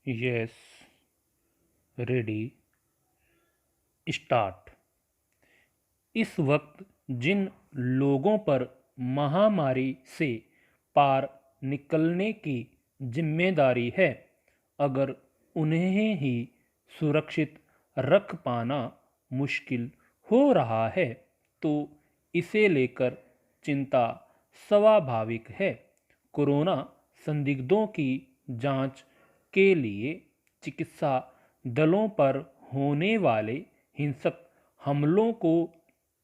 Yes, ready, start. इस वक्त जिन लोगों पर महामारी से पार निकलने की जिम्मेदारी है, अगर उन्हें ही सुरक्षित रख पाना मुश्किल हो रहा है, तो इसे लेकर चिंता स्वाभाविक है। कोरोना संदिग्धों की जांच के लिए चिकित्सा दलों पर होने वाले हिंसक हमलों को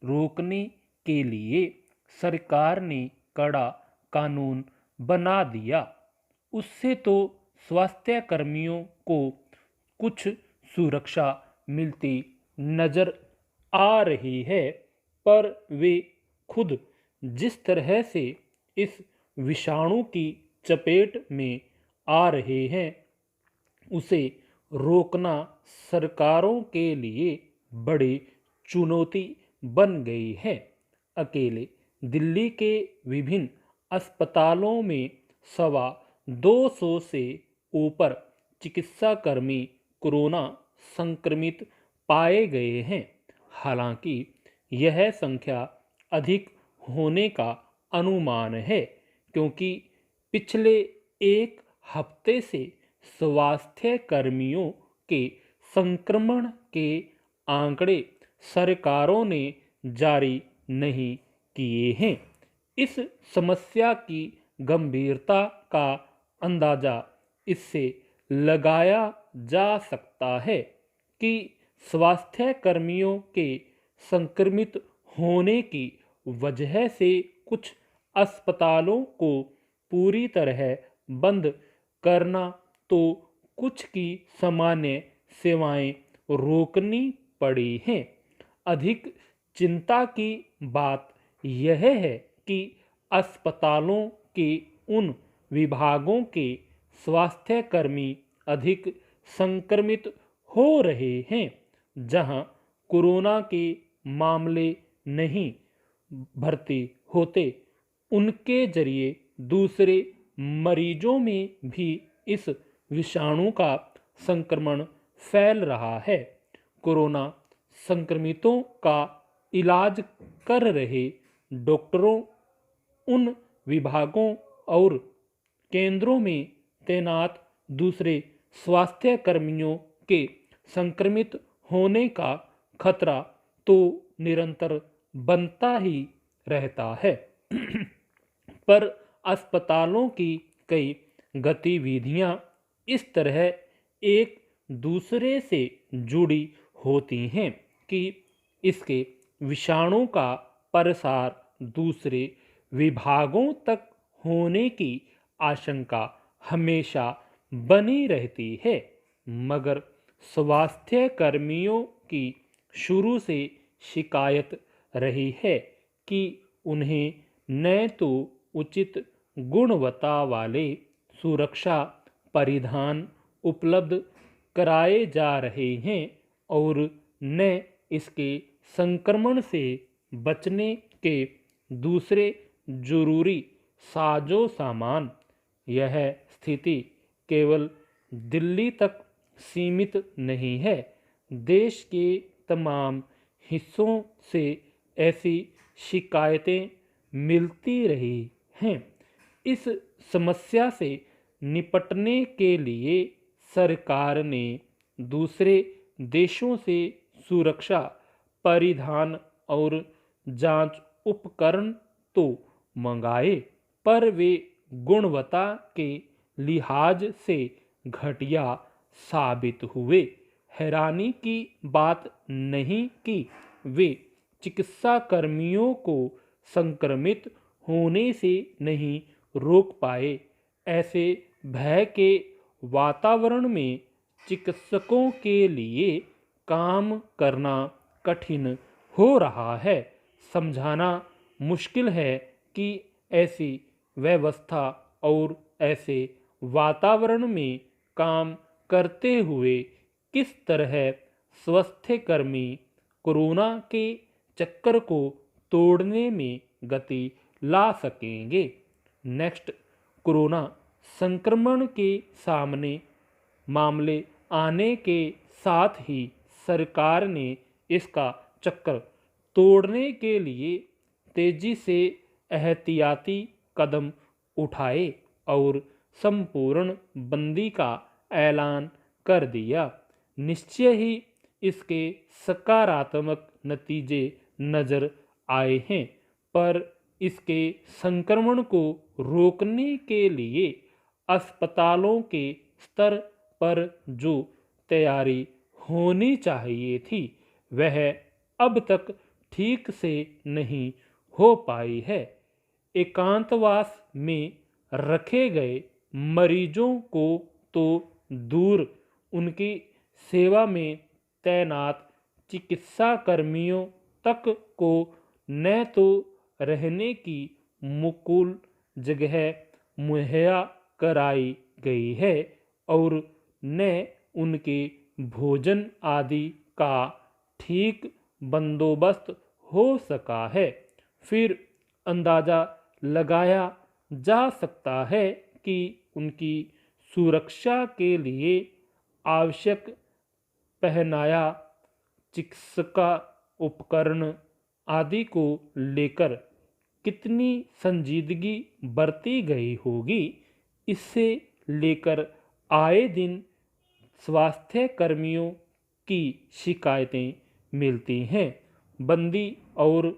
रोकने के लिए सरकार ने कड़ा कानून बना दिया। उससे तो स्वास्थ्य कर्मियों को कुछ सुरक्षा मिलती नजर आ रही है, पर वे खुद जिस तरह से इस विषाणु की चपेट में आ रहे हैं, उसे रोकना सरकारों के लिए बड़ी चुनौती बन गई है। अकेले दिल्ली के विभिन्न अस्पतालों में 250 से ऊपर चिकित्साकर्मी कोरोना संक्रमित पाए गए हैं। हालांकि यह संख्या अधिक होने का अनुमान है, क्योंकि पिछले एक हफ्ते से स्वास्थ्य कर्मियों के संक्रमण के आंकड़े सरकारों ने जारी नहीं किए हैं। इस समस्या की गंभीरता का अंदाजा इससे लगाया जा सकता है कि स्वास्थ्य कर्मियों के संक्रमित होने की वजह से कुछ अस्पतालों को पूरी तरह बंद करना, तो कुछ की सामान्य सेवाएं रोकनी पड़ी हैं। अधिक चिंता की बात यह है कि अस्पतालों के उन विभागों के स्वास्थ्य कर्मी अधिक संक्रमित हो रहे हैं जहां कोरोना के मामले नहीं भर्ती होते। उनके जरिए दूसरे मरीजों में भी इस विषाणु का संक्रमण फैल रहा है। कोरोना संक्रमितों का इलाज कर रहे डॉक्टरों, उन विभागों और केंद्रों में तैनात दूसरे स्वास्थ्य कर्मियों के संक्रमित होने का खतरा तो निरंतर बनता ही रहता है। पर अस्पतालों की कई गतिविधियां इस तरह एक दूसरे से जुड़ी होती हैं कि इसके विषाणु का प्रसार दूसरे विभागों तक होने की आशंका हमेशा बनी रहती है। मगर स्वास्थ्य कर्मियों की शुरू से शिकायत रही है कि उन्हें न तो उचित गुणवत्ता वाले सुरक्षा परिधान उपलब्ध कराए जा रहे हैं और न इसके संक्रमण से बचने के दूसरे जरूरी साजो सामान। यह स्थिति केवल दिल्ली तक सीमित नहीं है, देश के तमाम हिस्सों से ऐसी शिकायतें मिलती रही हैं। इस समस्या से निपटने के लिए सरकार ने दूसरे देशों से सुरक्षा परिधान और जांच उपकरण तो मंगाए, पर वे गुणवत्ता के लिहाज से घटिया साबित हुए। हैरानी की बात नहीं कि वे चिकित्सा कर्मियों को संक्रमित होने से नहीं रोक पाए। ऐसे भय के वातावरण में चिकित्सकों के लिए काम करना कठिन हो रहा है। समझाना मुश्किल है कि ऐसी व्यवस्था और ऐसे वातावरण में काम करते हुए किस तरह स्वास्थ्य कर्मी कोरोना के चक्कर को तोड़ने में गति ला सकेंगे। नेक्स्ट, कोरोना संक्रमण के सामने मामले आने के साथ ही सरकार ने इसका चक्कर तोड़ने के लिए तेजी से एहतियाती कदम उठाए और संपूर्ण बंदी का ऐलान कर दिया। निश्चय ही इसके सकारात्मक नतीजे नजर आए हैं, पर इसके संक्रमण को रोकने के लिए अस्पतालों के स्तर पर जो तैयारी होनी चाहिए थी वह अब तक ठीक से नहीं हो पाई है। एकांतवास में रखे गए मरीजों को तो दूर, उनकी सेवा में तैनात चिकित्सा कर्मियों तक को न तो रहने की मुकुल जगह मुहैया कराई गई है और न उनके भोजन आदि का ठीक बंदोबस्त हो सका है। फिर अंदाजा लगाया जा सकता है कि उनकी सुरक्षा के लिए आवश्यक पहनाया, चिकित्सा उपकरण आदि को लेकर कितनी संजीदगी बरती गई होगी। इससे लेकर आए दिन स्वास्थ्य कर्मियों की शिकायतें मिलती हैं। बंदी और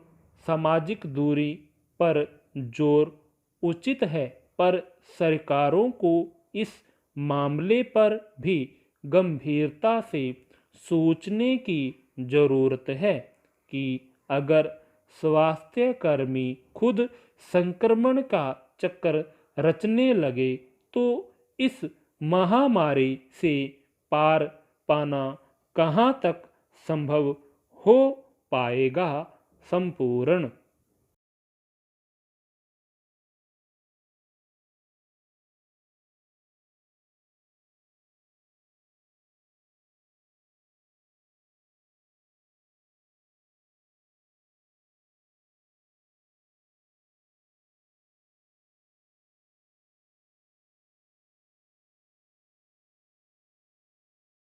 सामाजिक दूरी पर जोर उचित है, पर सरकारों को इस मामले पर भी गंभीरता से सोचने की जरूरत है कि अगर स्वास्थ्य कर्मी खुद संक्रमण का चक्कर रचने लगे तो इस महामारी से पार पाना कहाँ तक संभव हो पाएगा। संपूर्ण